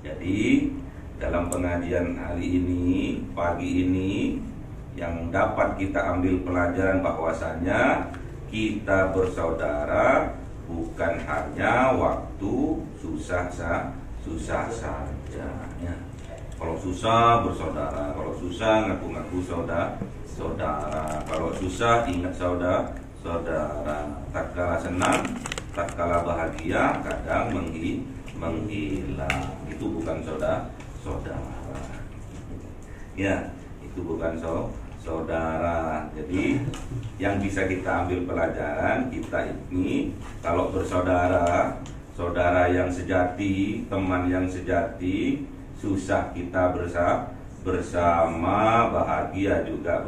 Jadi dalam pengajian hari ini, pagi ini, yang dapat kita ambil pelajaran bahwasanya kita bersaudara bukan hanya waktu susah saja ya. Kalau susah bersaudara, kalau susah ngaku-ngaku saudara, kalau susah ingat saudara. Tatkala senang, tatkala bahagia, kadang menghilang. Itu bukan saudara. Ya, itu bukan saudara. Jadi yang bisa kita ambil pelajaran, kita ini kalau bersaudara, saudara yang sejati, teman yang sejati, susah kita bersama, bahagia juga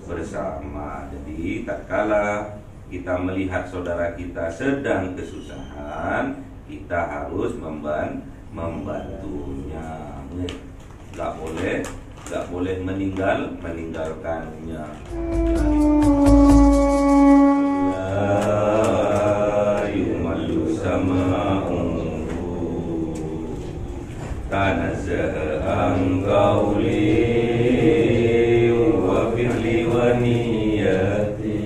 bersama. Jadi tatkala kita melihat saudara kita sedang kesusahan, kita harus membantunya. Gak boleh meninggalkannya. Yumalu sama'u tanazza'a an qawli wa fi'li wa niyati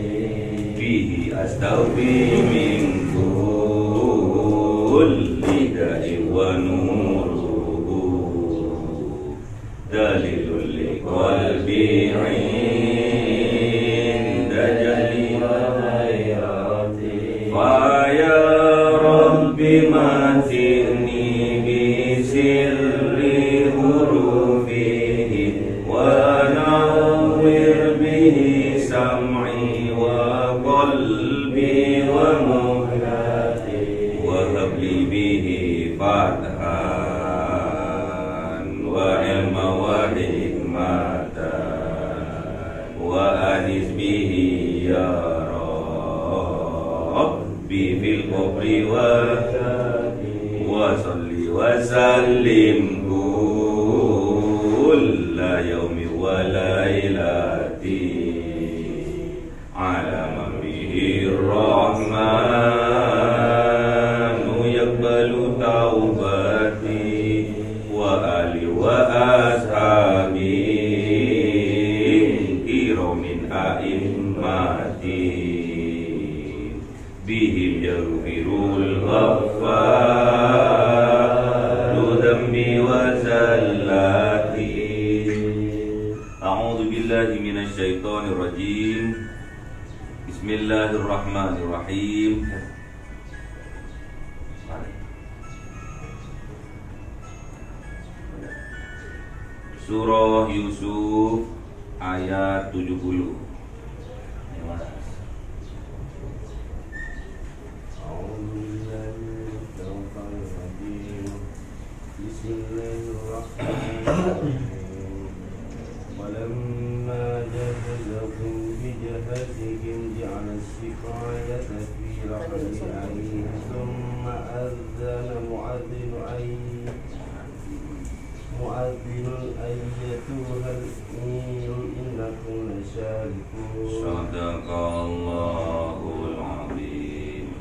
fihi astawfi min kulli da'i wa nuruhu dalilul liqalbi 'inda jali ghairati fa ya rabbi matirni bi sirri hurufihi wa nawwir bihi sam'i wa qalbi wa muhlati wa habli bihi fathan wa ilma wa hikmatan wa anis bihi ya Rabbi fil qabri wa salli wa sallim kulla yawmi wa lailati ala man bihi rahmanu yaqbalu taubati wa ali wa ashabi kiramin a'immati bihim yaghfirul ghaffar dhambi wa zallati. A'udzu billahi minasy syaithanir rajim. Bismillahirrahmanirrahim. Surah Yusuf ayat 70. ولما جهزهم بجهازهم جعل السقاية في رحل أخيه ثم أذن مؤذن أيتها الإيل إنكم لشاركون. Sadaqallahul azim.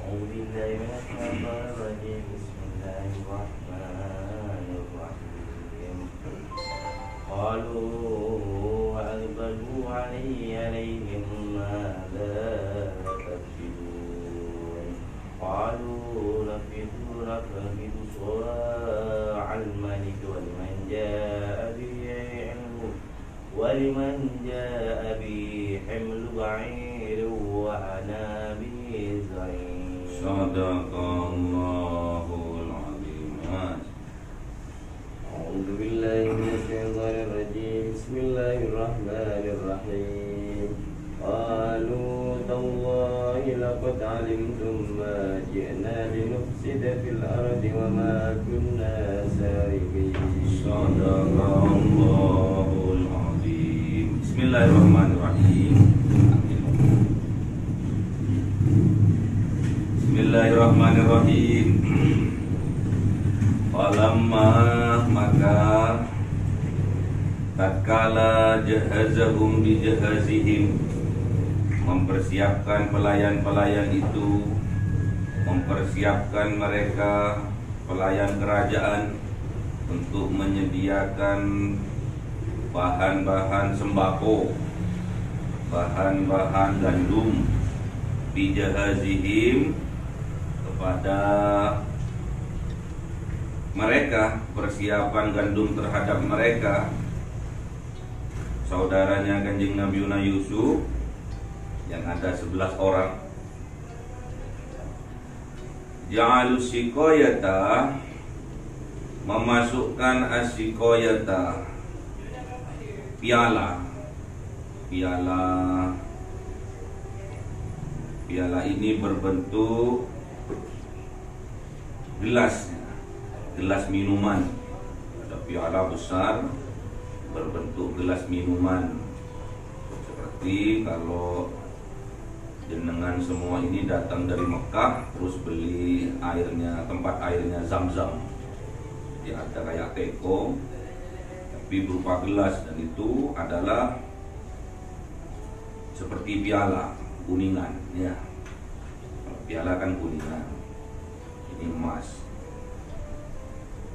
أعوذ بالله من الشيطان الرجيم. بسم الله الرحمن الرحيم. قالوا وأقبلوا عليهم ماذا تفسدون. قالوا نفقد صواع الملك ولمن جاء به حمل بعير وأنا به زعيم. Sadaqallahul azim. أعوذ بالله من الشيطان الرجيم. بسم الله الرحمن الرحيم. قالوا تالله لقد علمتم ما جئنا لنفسد في الأرض وما كنا سارقين. Sadaqallahul azim. Bismillahirrahmanirrahim. Bismillahirrahmanirrahim. Falamma maka tatkala jahazahum bijahazihim, mempersiapkan pelayan-pelayan itu, mempersiapkan mereka pelayan kerajaan untuk menyediakan bahan-bahan sembako, bahan-bahan gandum bijahazihim kepada mereka, persiapan gandum terhadap mereka, saudaranya Kanjeng Nabi Yusuf yang ada 11 orang. Ja'alus siqayata, memasukkan as-siqayata, piala ini berbentuk gelas minuman. Ada piala besar berbentuk gelas minuman. Seperti kalau jenengan semua ini datang dari Mekah terus beli airnya, tempat airnya Zam-Zam. Jadi ada kayak teko tapi berupa gelas, dan itu adalah seperti piala kuningan ya. Piala kan kuningan, ini emas.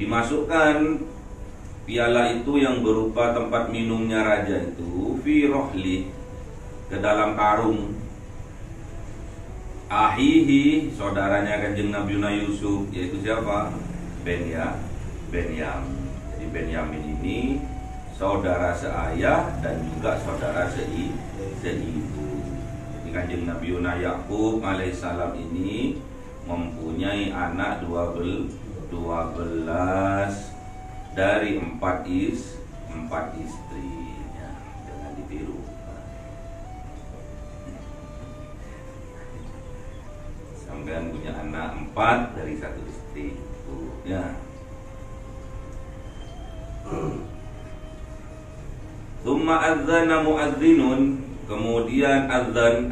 Dimasukkan piala itu yang berupa tempat minumnya raja itu fi rohli, ke dalam karung. Ahihi, saudaranya Kanjeng Nabi Yusuf, yaitu siapa? Benyamin. Jadi Benyamin ini saudara seayah dan juga saudara seibu. Jadi Kanjeng Nabi Yakub alaihissalam ini mempunyai anak 12 dari 4 istrinya. Jangan ditiru. Sampean punya anak 4 dari 1 istri itu ya. Tsumma adzana muadzinun, kemudian azan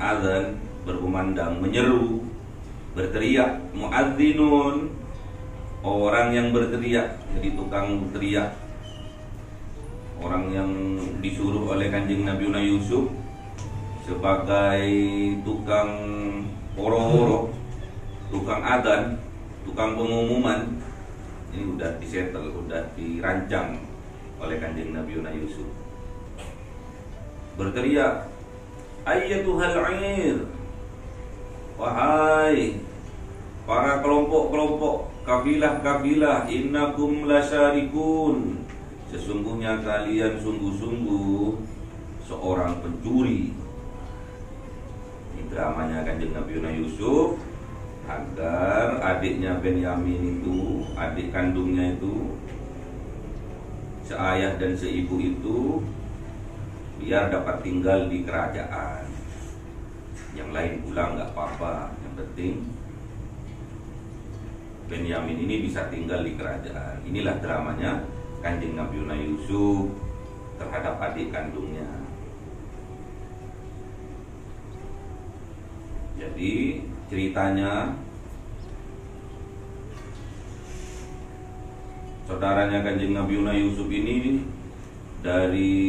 berkumandang, menyeru, berteriak. Muadzinun, orang yang berteriak, jadi tukang teriak, orang yang disuruh oleh Kanjeng Nabi Yusuf sebagai tukang poro-poro, tukang adzan, tukang pengumuman. Ini udah disetel, udah dirancang oleh Kanjeng Nabi Yusuf. Berteriak, ayyatuhal 'ir, wahai para kelompok-kelompok, kafilah-kafilah, innakum lasyarikun, sesungguhnya kalian sungguh-sungguh seorang pencuri. Ini dramanya Kanjeng Nabi Yusuf agar adiknya Benyamin itu, adik kandungnya itu, seayah dan seibu itu, biar dapat tinggal di kerajaan. Yang lain pulang nggak apa-apa, yang penting Benyamin ini bisa tinggal di kerajaan. Inilah dramanya Kanjeng Nabi Yusuf terhadap adik kandungnya. Jadi ceritanya, saudaranya Kanjeng Nabi Yusuf ini dari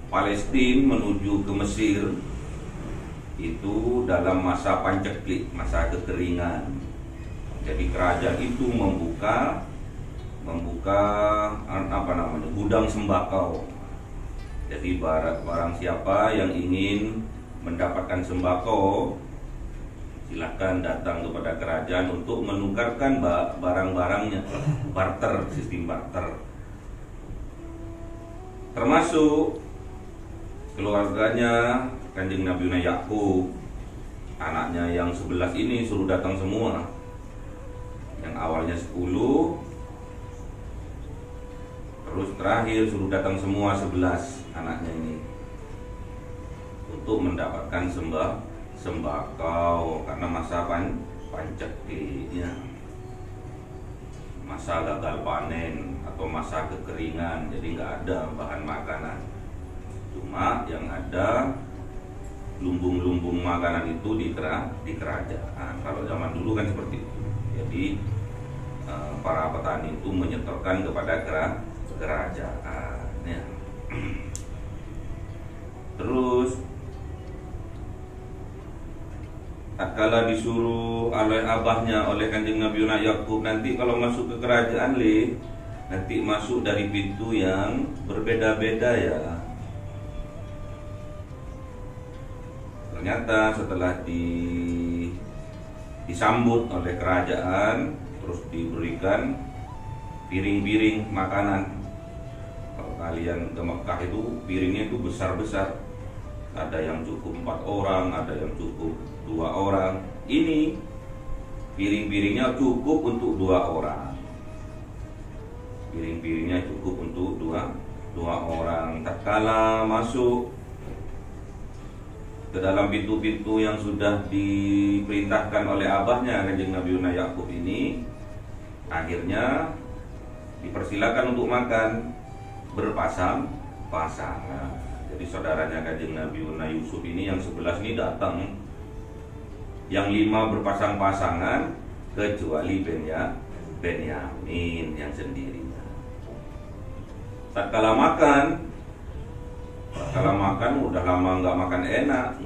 Palestina menuju ke Mesir itu dalam masa panceklik, masa kekeringan. Jadi kerajaan itu membuka gudang sembako. Jadi barang siapa yang ingin mendapatkan sembako, silahkan datang kepada kerajaan untuk menukarkan barang-barangnya, barter, sistem barter. Termasuk keluarganya Kanjeng Nabi Yakub, anaknya yang 11 ini suruh datang semua. Yang awalnya 10, terus terakhir suruh datang semua 11 anaknya ini untuk mendapatkan sembako karena masa pancekliknya, masa gagal panen atau masa kekeringan, jadi nggak ada bahan makanan. Cuma yang ada lumbung-lumbung makanan itu di kerajaan. Kalau zaman dulu kan seperti itu. Jadi para petani itu menyetorkan kepada kerajaan ya. Terus tatkala disuruh oleh abahnya, oleh Kanjeng Nabi Yakub, nanti kalau masuk ke kerajaan nanti masuk dari pintu yang berbeda-beda ya. Ternyata setelah disambut oleh kerajaan, terus diberikan piring-piring makanan. Kalau kalian ke Mekah itu piringnya itu besar-besar. Ada yang cukup 4 orang, ada yang cukup 2 orang. Ini piring-piringnya cukup untuk 2 orang. Piring-piringnya cukup untuk dua orang. Tatkala masuk ke dalam pintu-pintu yang sudah diperintahkan oleh abahnya Kanjeng Nabi Yakub ini, akhirnya dipersilakan untuk makan berpasang-pasangan. Jadi saudaranya Kanjeng Nabi Yusuf ini yang 11 ini datang, yang 5 berpasang-pasangan kecuali Benyamin yang sendirinya. Tatkala makan udah lama nggak makan enak.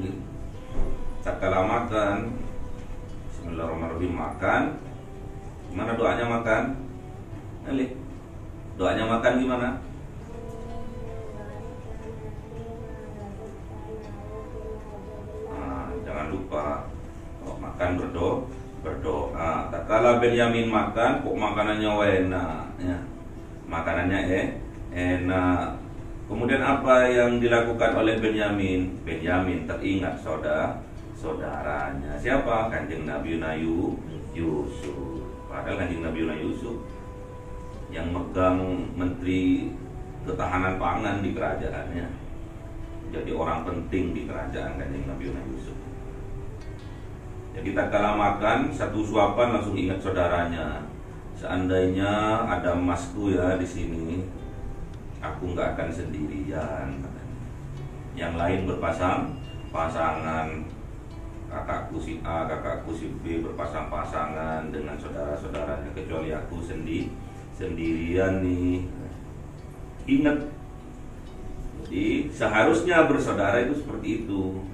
Tatkala makan, Bismillahirrahmanirrahim, makan. Gimana doanya makan? Doanya makan gimana? Jangan lupa kalau makan berdoa. Tatkala Benyamin makan, kok makanannya enak ya. Makanannya enak. Kemudian apa yang dilakukan oleh Benyamin? Benyamin teringat saudaranya. Siapa? Kanjeng Nabi Yusuf. Padahal Kanjeng Nabi Yusuf yang megang menteri ketahanan pangan di kerajaannya, jadi orang penting di kerajaan Kanjeng Nabi Yusuf. Jadi tatkala makan, satu suapan langsung ingat saudaranya. Seandainya ada emasku ya di sini, aku nggak akan sendirian. Yang lain berpasang-pasangan, kakakku si A, kakakku si B berpasang-pasangan dengan saudara-saudaranya, kecuali aku sendirian nih. Ingat, jadi seharusnya bersaudara itu seperti itu.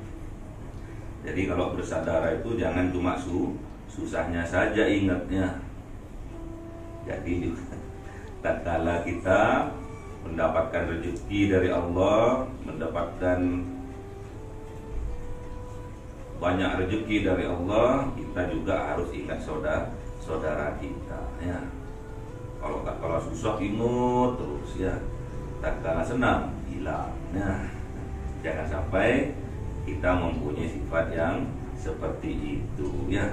Jadi kalau bersaudara itu jangan cuma susahnya saja ingatnya. Jadi tatkala kita mendapatkan rezeki dari Allah, mendapatkan banyak rezeki dari Allah, kita juga harus ingat saudara kita ya. Kalau susah ingat terus ya, tatkala senang hilang ya. Jangan sampai kita mempunyai sifat yang seperti itu ya.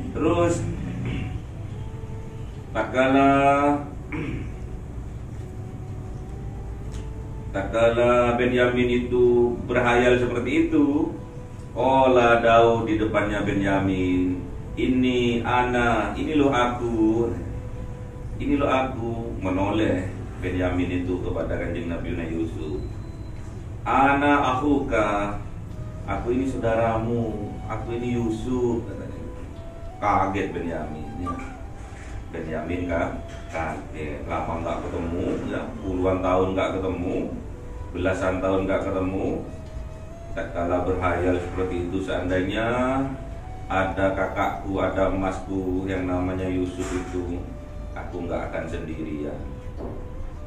Terus tatkala Benyamin itu berhayal seperti itu, Qala Daud di depannya Benyamin, ini loh aku, menoleh Benyamin itu kepada Kanjeng Nabi Yusuf. Ana akhuka, aku ini saudaramu, aku ini Yusuf, katanya. Kaget Benyamin ya. Benyamin kaget, lama nggak ketemu ya, puluhan tahun nggak ketemu, belasan tahun nggak ketemu. Tatkala berhayal seperti itu, seandainya ada kakakku, ada emasku yang namanya Yusuf itu, aku nggak akan sendirian.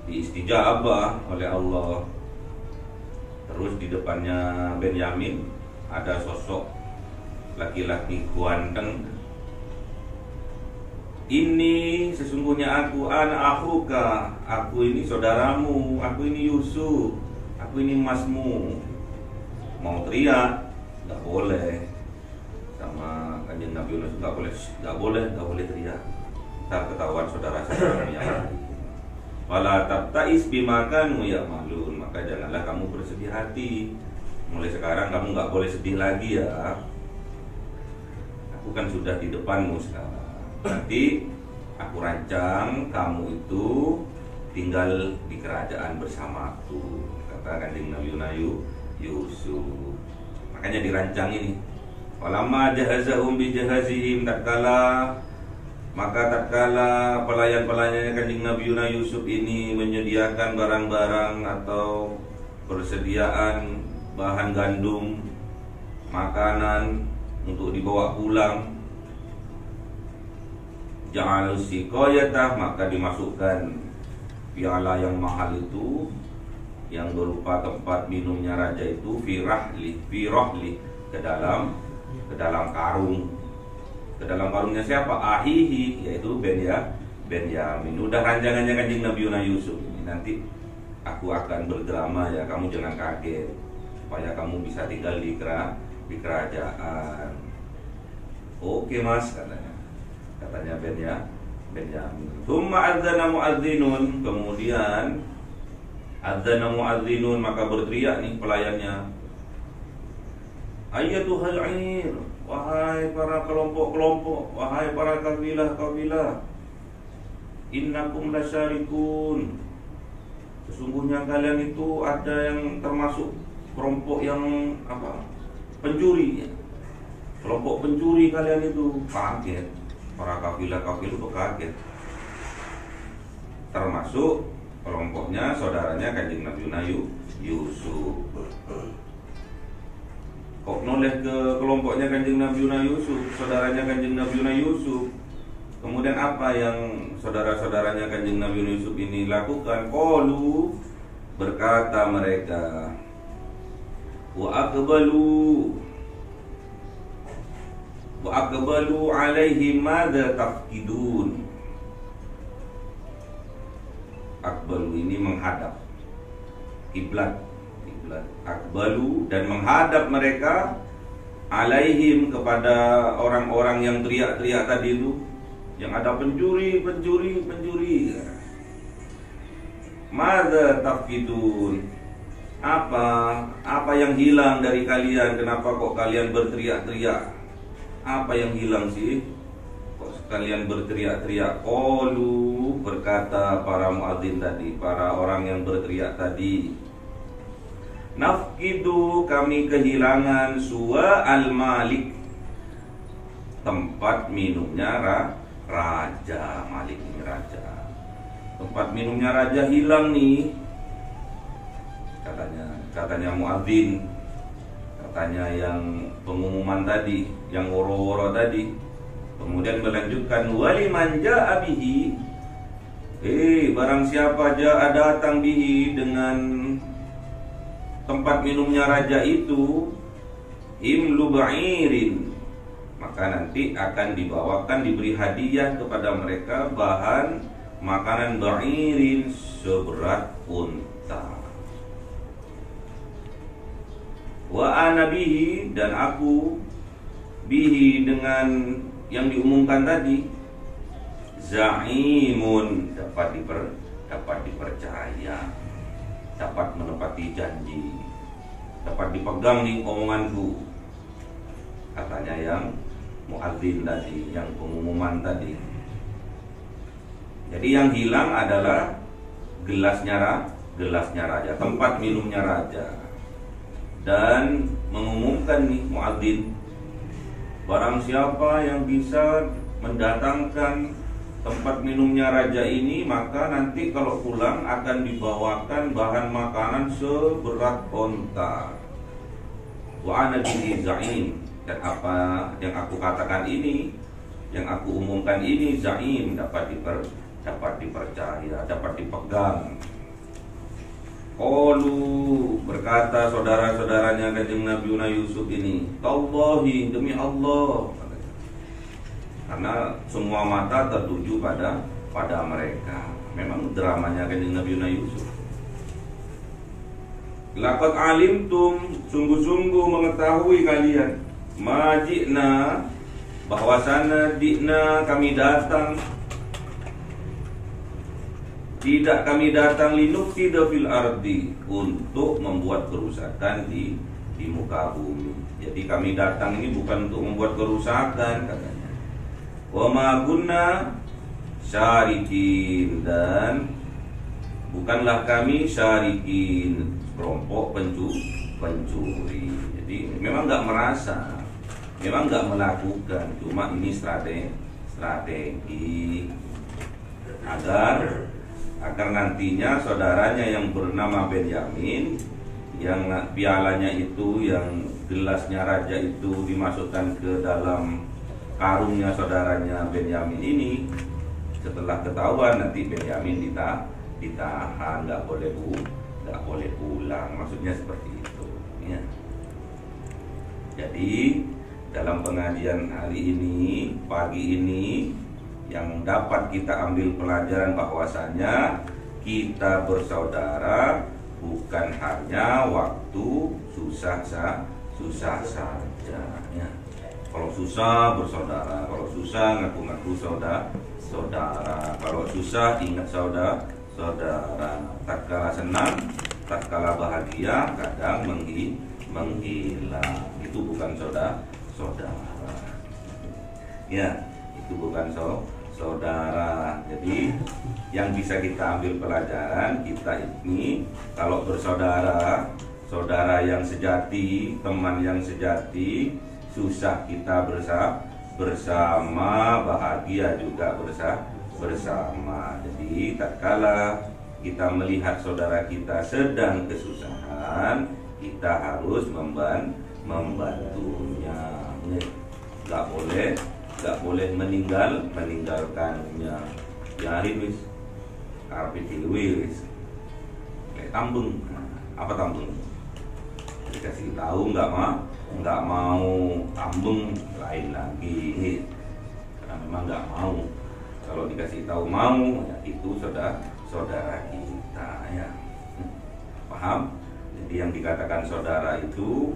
Diistijabah oleh Allah. Terus di depannya Benyamin ada sosok laki-laki ganteng. Ini sesungguhnya aku, ana akhuka, aku ini saudaramu, aku ini Yusuf, aku ini emasmu. Mau teriak nggak boleh, sama Kanjeng Nabi Yusuf nggak boleh teriak, ntar ketahuan saudara-saudara yang lain. Wala tabtais bima kanu ya'malun, maka janganlah kamu bersedih hati. Mulai sekarang kamu nggak boleh sedih lagi ya. Aku kan sudah di depanmu sekarang. Nanti aku rancang kamu itu tinggal di kerajaan bersamaku, kata Kanjeng Nabi Yusuf. Makanya dirancang ini. Walamma jahazahum bi jahazihim, tatkala pelayan-pelayannya Kanjeng Nabi Yusuf ini menyediakan barang-barang atau persediaan bahan gandum, makanan untuk dibawa pulang. Ja'al siqayatah, maka dimasukkan piala yang mahal itu, yang berupa tempat minumnya raja itu, fi rahli ke dalam karung. Ke dalam karungnya siapa? Ahihi, yaitu Benyamin. Udah ranjangannya Kanjeng Nabi Yusuf. Nanti aku akan berdrama ya, kamu jangan kaget, supaya kamu bisa tinggal di kerajaan. Oke mas, katanya Benyamin. Tsumma adzana muadzinun, kemudian adzana muadzinun, maka berteriak nih pelayannya, ayyatuhal 'ir, wahai para kelompok-kelompok, wahai para kabilah-kabilah, innakum lasyarikun, sesungguhnya kalian itu ada yang termasuk kelompok yang pencuri ya. Kelompok pencuri kalian itu. Kaget, para kabilah-kabilah itu kaget. Termasuk kelompoknya saudaranya Kanjeng Nabi Yusuf. Kok noleh ke kelompoknya Kanjeng Nabi Yusuf, saudaranya Kanjeng Nabi Yusuf. Kemudian apa yang saudara-saudaranya Kanjeng Nabi Yusuf ini lakukan? Qalu, berkata mereka, wa aqbalu alaihi madza tafkidun. Aqbalu ini menghadap, kiblat. Aqbalu, dan menghadap mereka alaihim, kepada orang-orang yang teriak-teriak tadi itu, yang ada pencuri. Madza tafkidun, apa yang hilang dari kalian? Kenapa kok kalian berteriak-teriak? Apa yang hilang sih? Kok kalian berteriak-teriak? Qalu, berkata para muadzin tadi, para orang yang berteriak tadi, nafkidu, kami kehilangan suwa al-malik, tempat minumnya raja. Malik ini raja. Tempat minumnya raja hilang nih, katanya muadzin, katanya yang pengumuman tadi, yang woro-woro tadi. Kemudian melanjutkan, waliman ja'a bihi, barang siapa ja'a datang bihi, dengan tempat minumnya raja itu, himlu ba'irin, maka nanti akan dibawakan, diberi hadiah kepada mereka bahan makanan ba'irin, seberat unta. Wa ana bihi, dan aku bihi, dengan yang diumumkan tadi, za'imun, dapat dipercaya, dapat menepati janji, dapat dipegang nih omonganku, katanya yang muadzin tadi, yang pengumuman tadi. Jadi yang hilang adalah gelasnya raja, tempat minumnya raja. Dan mengumumkan nih muadzin, barang siapa yang bisa mendatangkan tempat minumnya raja ini, maka nanti kalau pulang akan dibawakan bahan makanan seberat onta. Wa ana bihi za'im, dan apa yang aku katakan ini, yang aku umumkan ini, za'im, dapat dipercaya, dapat dipegang. Qalu, berkata saudara-saudaranya Kanjeng Nabi Yusuf ini, tallahi, demi Allah, karena semua mata tertuju pada mereka. Memang dramanya Kanjeng Nabi Yusuf. Laqad alimtum, sungguh-sungguh mengetahui kalian, majikna, bahwasana di'na, kami datang, tidak kami datang, linufsida fil ardi, untuk membuat kerusakan di muka bumi. Jadi kami datang ini bukan untuk membuat kerusakan, katanya. Wa ma kunna syarikin, dan bukanlah kami syarikin, kelompok pencuri. Jadi memang nggak merasa, memang nggak melakukan, cuma ini strategi agar nantinya saudaranya yang bernama Benyamin yang pialanya itu, yang gelasnya raja itu dimasukkan ke dalam karungnya saudaranya Benyamin ini. Setelah ketahuan nanti Benyamin ditahan, nggak boleh pulang, maksudnya seperti itu ya. Jadi dalam pengajian hari ini, pagi ini, yang dapat kita ambil pelajaran bahwasanya kita bersaudara bukan hanya waktu susah saja ya. Kalau susah bersaudara, kalau susah ngaku-ngaku saudara, kalau susah ingat saudara. Tatkala senang, tatkala bahagia, kadang menghilang. Itu bukan saudara. Ya, itu bukan saudara. Jadi yang bisa kita ambil pelajaran, kita ini kalau bersaudara, saudara yang sejati, teman yang sejati, susah kita bersama, bahagia juga bersama. Jadi tatkala kita melihat saudara kita sedang kesusahan, kita harus membantunya. Gak boleh meninggalkannya. Biarin wis, karpet wis. Kayak tambeng. Apa tambeng? Dikasih tahu nggak mau tambeng, lain lagi. Karena memang nggak mau. Kalau dikasih tahu mau, ya itu saudara kita ya. Paham? Jadi yang dikatakan saudara itu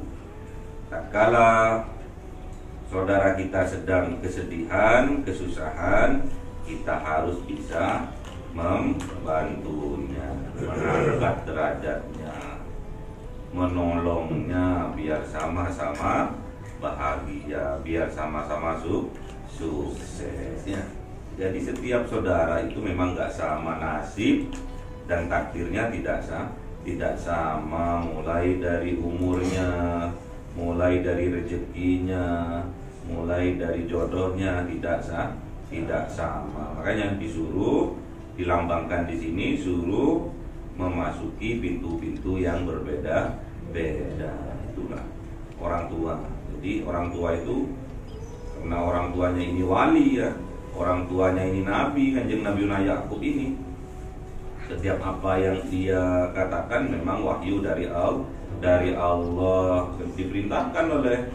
tatkala saudara kita sedang kesedihan, kesusahan, kita harus bisa membantunya, mengangkat derajatnya, menolongnya biar sama-sama bahagia, biar sama-sama sukses ya. Jadi setiap saudara itu memang nggak sama nasib dan takdirnya tidak sama, mulai dari umurnya, mulai dari rezekinya, mulai dari jodohnya tidak sama. Makanya disuruh dilambangkan di sini, suruh memasuki pintu-pintu yang berbeda-beda. Itulah orang tua. Jadi orang tua itu karena orang tuanya ini wali ya, orang tuanya ini nabi, Kanjeng Nabi Yakub ini. Setiap apa yang dia katakan memang wahyu dari Allah, diperintahkan oleh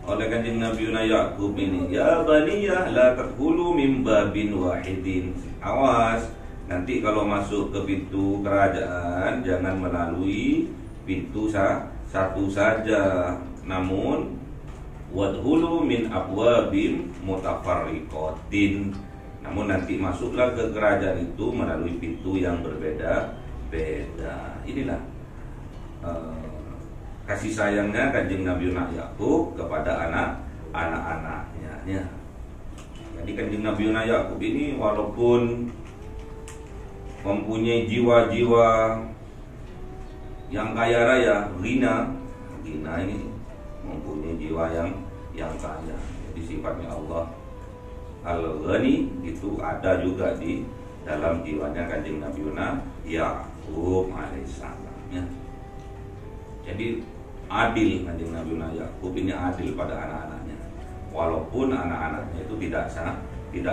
Kanjeng Nabi Yakub ini. Ya baniyah la tadkhulu min babin wahidin. Awas, nanti kalau masuk ke pintu kerajaan jangan melalui pintu satu saja, namun wadhulu min abwabin mutafarriqatin. Namun nanti masuklah ke kerajaan itu melalui pintu yang berbeda-beda. Inilah kasih sayangnya Kanjeng Nabi Yakub kepada anak-anaknya ya. Jadi Kanjeng Nabi Yakub ini walaupun mempunyai jiwa-jiwa yang kaya raya, Ghina ini mempunyai jiwa yang kaya. Jadi sifatnya Allah Al-Ghani itu ada juga di dalam jiwanya Kanjeng Nabi Yakub alaihissalam ya. Jadi adil Kanjeng Nabi Yakub ini, adil pada anak-anaknya. Walaupun anak-anaknya itu tidak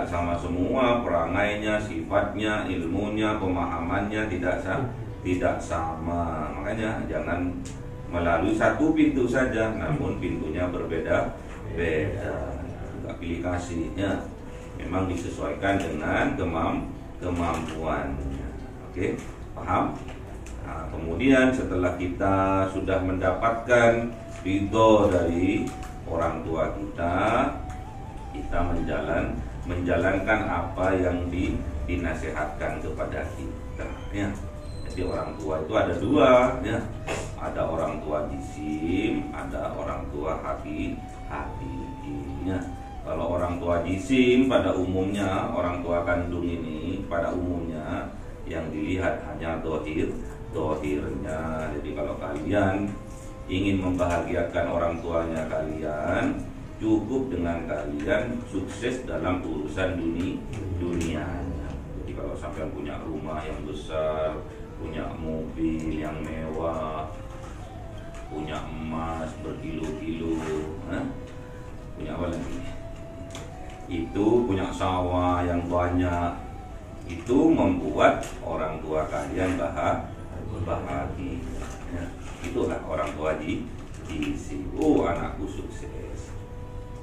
sama semua perangainya, sifatnya, ilmunya, pemahamannya tidak sama. Makanya jangan melalui satu pintu saja, namun pintunya berbeda-beda. Juga pilih kasihnya memang disesuaikan dengan kemampuannya. Oke, paham? Nah, kemudian setelah kita sudah mendapatkan ridho dari orang tua kita menjalankan apa yang dinasihatkan kepada kita ya. Jadi orang tua itu ada dua ya. Ada orang tua jisim, ada orang tua hakiki ya. Kalau orang tua jisim pada umumnya, orang tua kandung ini pada umumnya yang dilihat hanya dohirnya. Jadi kalau kalian ingin membahagiakan orang tuanya kalian, cukup dengan kalian sukses dalam urusan dunianya. Jadi kalau sampai punya rumah yang besar, punya mobil yang mewah, punya emas berkilo-kilo, punya apa lagi? Itu punya sawah yang banyak, itu membuat orang tua kalian bahagia. Ya, itulah orang tua di sini. Oh, anakku sukses.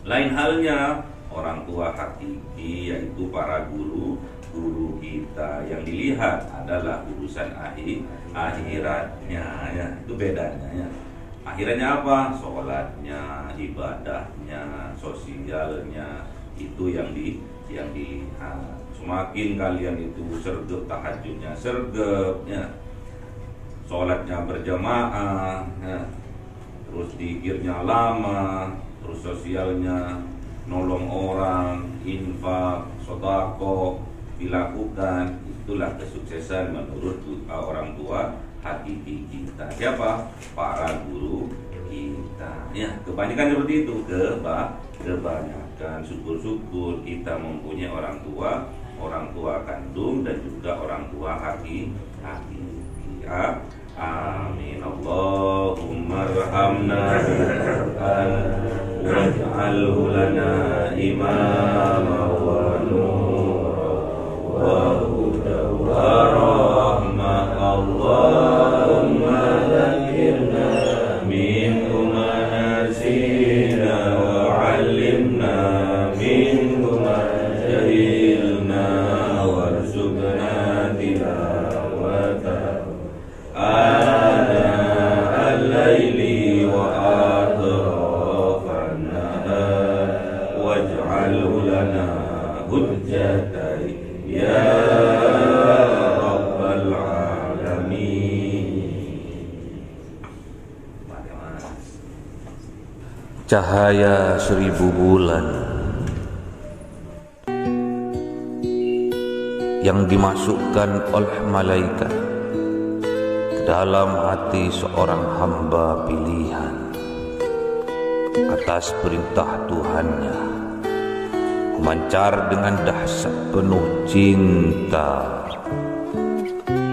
Lain halnya orang tua hakiki, yaitu para guru kita, yang dilihat adalah urusan akhiratnya, ya. Itu bedanya, ya. Akhiratnya apa? Sholatnya, ibadahnya, sosialnya, itu yang dilihat. Semakin kalian itu sergap tahajudnya, sergapnya, sholatnya berjamaah, ya. Terus zikirnya lama, terus sosialnya nolong orang, infak, sedekah dilakukan, itulah kesuksesan menurut orang tua hakiki kita. Siapa? Para guru kita. Ya, kebanyakan seperti itu, kebanyakan. Syukur-syukur kita mempunyai orang tua kandung dan juga orang tua hakiki. Amin. Allahumma arhamna waj'alhu lana imama wa nura wa huda wa rahmah. Allahumma dzakirna minhu ma nasina wa 'allimna minhu ma jahilna warzuqna tilawata ana al-laili wa atrafan nahar waj'alhu lana hujjatan ya rabbal alamin. Cahaya 1000 bulan yang dimasukkan oleh malaikat dalam hati seorang hamba pilihan atas perintah Tuhannya, memancar dengan dahsyat penuh cinta,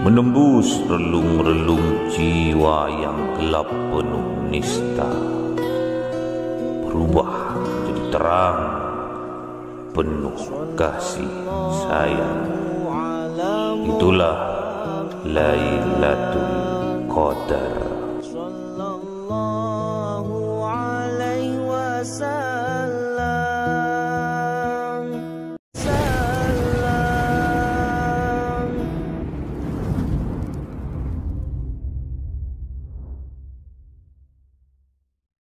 menembus relung-relung jiwa yang gelap penuh nista, berubah menjadi terang penuh kasih sayang. Itulah Lailatul Qadar.